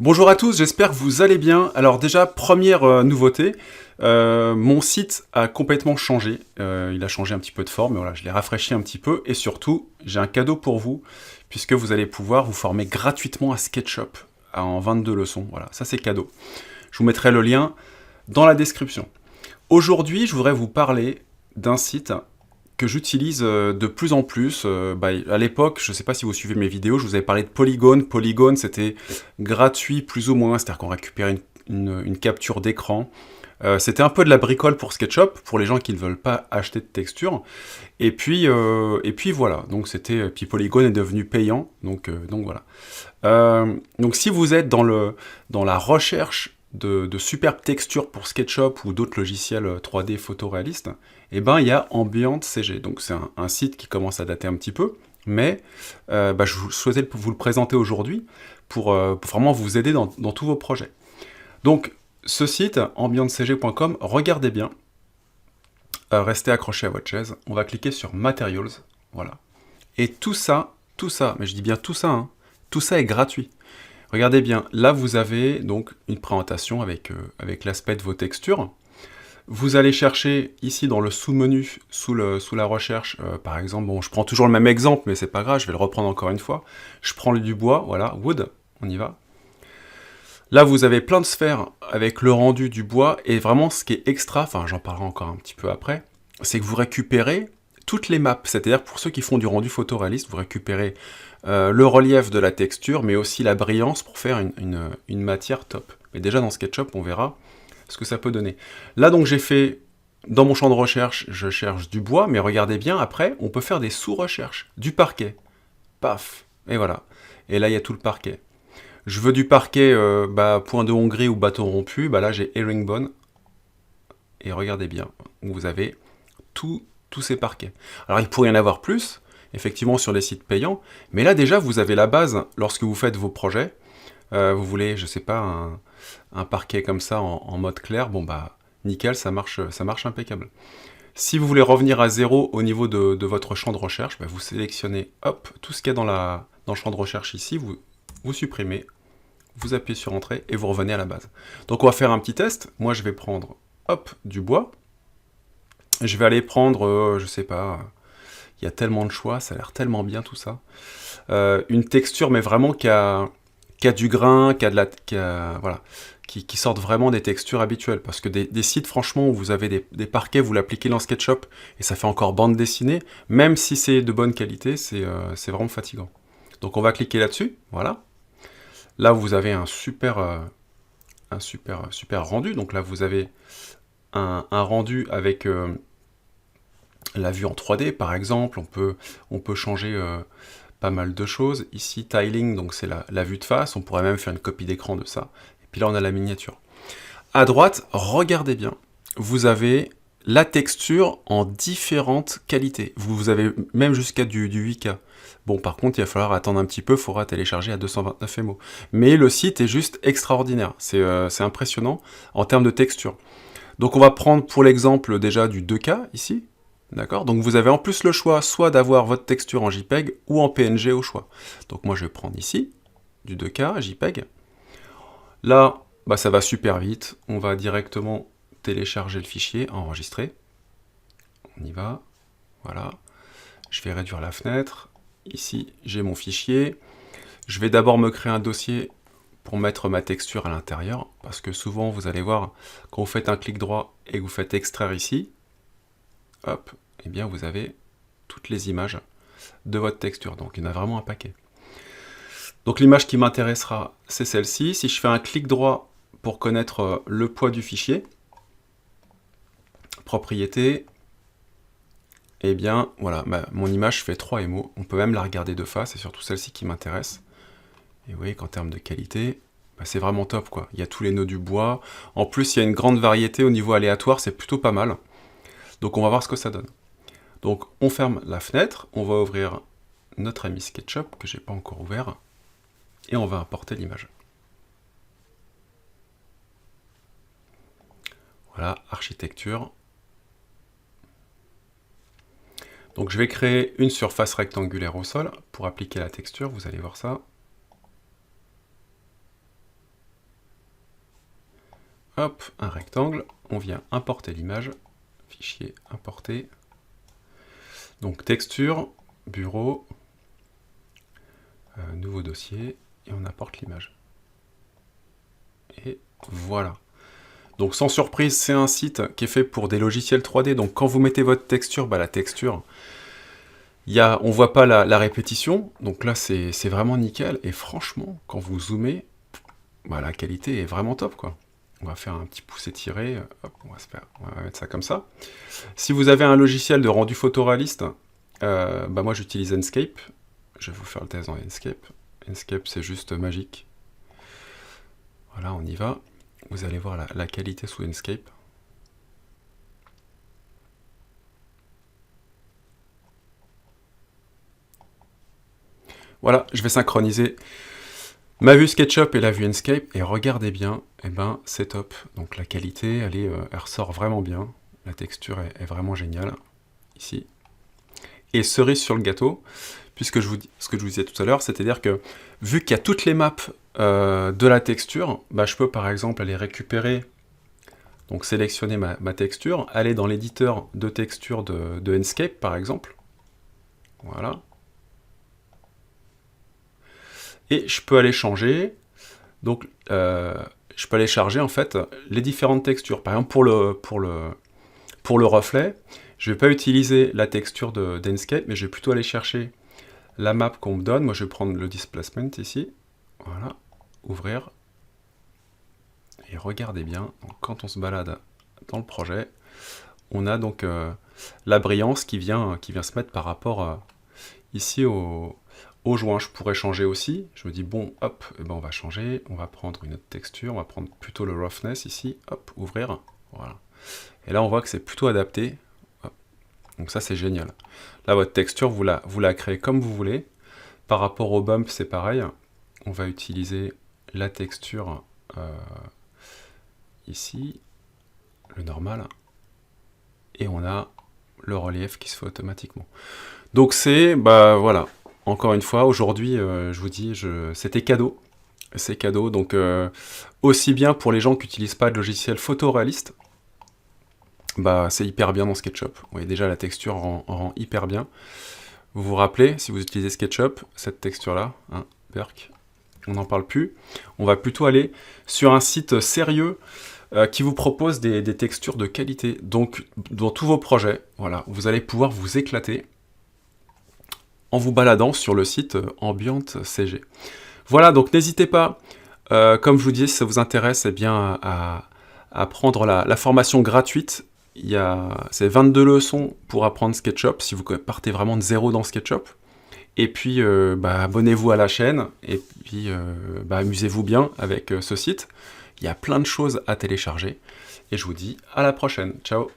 Bonjour à tous, j'espère que vous allez bien. Alors déjà, première nouveauté, mon site a complètement changé. Il a changé un petit peu de forme, mais voilà, je l'ai rafraîchi un petit peu. Et surtout, j'ai un cadeau pour vous, puisque vous allez pouvoir vous former gratuitement à SketchUp en 22 leçons. Voilà, ça c'est cadeau. Je vous mettrai le lien dans la description. Aujourd'hui, je voudrais vous parler d'un site que j'utilise de plus en plus. À l'époque, je ne sais pas si vous suivez mes vidéos, je vous avais parlé de Polygon. Polygon, c'était gratuit plus ou moins, c'est-à-dire qu'on récupérait une capture d'écran. C'était un peu de la bricole pour SketchUp, pour les gens qui ne veulent pas acheter de texture. Et puis voilà, donc puis Polygon est devenu payant, donc voilà. Donc si vous êtes dans la recherche de superbes textures pour SketchUp ou d'autres logiciels 3D photoréalistes, eh ben, il y a Ambient CG. Donc c'est un site qui commence à dater un petit peu, mais je souhaitais vous le présenter aujourd'hui pour vraiment vous aider dans tous vos projets. Donc ce site, ambientcg.com, regardez bien, restez accroché à votre chaise, on va cliquer sur Materials, voilà. Et tout ça, mais je dis bien tout ça, hein, tout ça est gratuit. Regardez bien, là vous avez donc une présentation avec l'aspect de vos textures. Vous allez chercher ici dans le sous-menu, sous la recherche, par exemple, bon je prends toujours le même exemple, mais c'est pas grave, je vais le reprendre encore une fois. Je prends du bois, voilà, wood, on y va. Là vous avez plein de sphères avec le rendu du bois, et vraiment ce qui est extra, enfin j'en parlerai encore un petit peu après, c'est que vous récupérez toutes les maps, c'est-à-dire pour ceux qui font du rendu photoréaliste, vous récupérez le relief de la texture, mais aussi la brillance pour faire une matière top. Mais déjà dans SketchUp, on verra ce que ça peut donner. Là donc j'ai fait, dans mon champ de recherche, je cherche du bois, mais regardez bien, après, on peut faire des sous-recherches, du parquet, paf, et voilà. Et là il y a tout le parquet. Je veux du parquet point de Hongrie ou bâton rompu, là j'ai herringbone, et regardez bien, vous avez tous ces parquets. Alors il pourrait y en avoir plus, effectivement sur les sites payants, mais là déjà vous avez la base lorsque vous faites vos projets. Vous voulez, je sais pas, un parquet comme ça en mode clair, bon bah nickel, ça marche impeccable. Si vous voulez revenir à zéro au niveau de votre champ de recherche, vous sélectionnez hop, tout ce qu'il y a dans le champ de recherche ici, vous supprimez, vous appuyez sur Entrée et vous revenez à la base. Donc on va faire un petit test. Moi je vais prendre hop, du bois. Je vais aller prendre, je sais pas, il y a tellement de choix, ça a l'air tellement bien tout ça. Une texture, mais vraiment qui a du grain, voilà, qui sortent vraiment des textures habituelles. Parce que des sites, franchement, où vous avez des parquets, vous l'appliquez dans SketchUp, et ça fait encore bande dessinée, même si c'est de bonne qualité, c'est vraiment fatigant. Donc on va cliquer là-dessus, voilà. Là, vous avez un super rendu. Donc là, vous avez un rendu avec la vue en 3D, par exemple. On peut changer pas mal de choses. Ici, tiling, donc c'est la vue de face. On pourrait même faire une copie d'écran de ça. Et puis là, on a la miniature. À droite, regardez bien. Vous avez la texture en différentes qualités. Vous avez même jusqu'à du 8K. Bon, par contre, il va falloir attendre un petit peu, il faudra télécharger à 229 MO. Mais le site est juste extraordinaire. C'est impressionnant en termes de texture. Donc on va prendre pour l'exemple déjà du 2K ici. D'accord? Donc vous avez en plus le choix soit d'avoir votre texture en JPEG ou en PNG au choix. Donc moi je vais prendre ici du 2K JPEG. Là, ça va super vite. On va directement télécharger le fichier, enregistrer. On y va. Voilà. Je vais réduire la fenêtre. Ici, j'ai mon fichier. Je vais d'abord me créer un dossier pour mettre ma texture à l'intérieur, parce que souvent, vous allez voir, quand vous faites un clic droit et que vous faites extraire ici, hop, et bien vous avez toutes les images de votre texture. Donc il y en a vraiment un paquet. Donc l'image qui m'intéressera, c'est celle-ci. Si je fais un clic droit pour connaître le poids du fichier, propriété, et bien voilà, mon image fait 3 MO. On peut même la regarder de face, c'est surtout celle-ci qui m'intéresse. Et vous voyez qu'en termes de qualité, c'est vraiment top, quoi. Il y a tous les nœuds du bois. En plus, il y a une grande variété au niveau aléatoire, c'est plutôt pas mal. Donc on va voir ce que ça donne. Donc on ferme la fenêtre, on va ouvrir notre ami SketchUp, que j'ai pas encore ouvert, et on va importer l'image. Voilà, architecture. Donc je vais créer une surface rectangulaire au sol pour appliquer la texture, vous allez voir ça. hop, un rectangle, on vient importer l'image, fichier importer, donc texture, bureau, nouveau dossier, et on importe l'image. Et voilà. Donc sans surprise, c'est un site qui est fait pour des logiciels 3D, donc quand vous mettez votre texture, la texture, on voit pas la répétition, donc là c'est vraiment nickel, et franchement, quand vous zoomez, la qualité est vraiment top, quoi. On va faire un petit pouce étiré, hop, on va mettre ça comme ça. Si vous avez un logiciel de rendu photoréaliste, moi j'utilise Enscape, je vais vous faire le test dans Enscape. Enscape c'est juste magique. Voilà, on y va. Vous allez voir la qualité sous Enscape. Voilà, je vais synchroniser ma vue SketchUp et la vue Enscape, et regardez bien, c'est top. Donc la qualité, elle ressort vraiment bien. La texture est vraiment géniale, ici. Et cerise sur le gâteau, puisque ce que je vous disais tout à l'heure, c'est-à-dire que, vu qu'il y a toutes les maps de la texture, je peux par exemple aller récupérer, donc sélectionner ma texture, aller dans l'éditeur de texture de Enscape, par exemple. Voilà. Et je peux aller changer, donc je peux aller charger en fait les différentes textures. Par exemple pour le reflet, je ne vais pas utiliser la texture d'Enscape, mais je vais plutôt aller chercher la map qu'on me donne. Moi je vais prendre le displacement ici, voilà, ouvrir, et regardez bien, donc, quand on se balade dans le projet, on a donc la brillance qui vient se mettre par rapport ici au joint. Je pourrais changer aussi, je me dis bon, hop, on va changer, on va prendre une autre texture, on va prendre plutôt le roughness ici, hop, ouvrir, voilà. Et là on voit que c'est plutôt adapté, hop. Donc ça c'est génial. Là votre texture, vous la créez comme vous voulez. Par rapport au bump c'est pareil, on va utiliser la texture ici, le normal, et on a le relief qui se fait automatiquement. Donc c'est, voilà. Encore une fois, aujourd'hui, je vous dis, c'était cadeau. C'est cadeau, donc aussi bien pour les gens qui n'utilisent pas de logiciel photoréaliste, c'est hyper bien dans SketchUp. Vous voyez déjà la texture rend hyper bien. Vous vous rappelez, si vous utilisez SketchUp, cette texture-là, hein, Berk, on n'en parle plus. On va plutôt aller sur un site sérieux qui vous propose des textures de qualité. Donc, dans tous vos projets, voilà, vous allez pouvoir vous éclater en vous baladant sur le site Ambient CG. Voilà, donc n'hésitez pas, comme je vous disais, si ça vous intéresse, à prendre la formation gratuite. C'est 22 leçons pour apprendre SketchUp, si vous partez vraiment de zéro dans SketchUp. Et puis, abonnez-vous à la chaîne, et puis amusez-vous bien avec ce site. Il y a plein de choses à télécharger, et je vous dis à la prochaine. Ciao!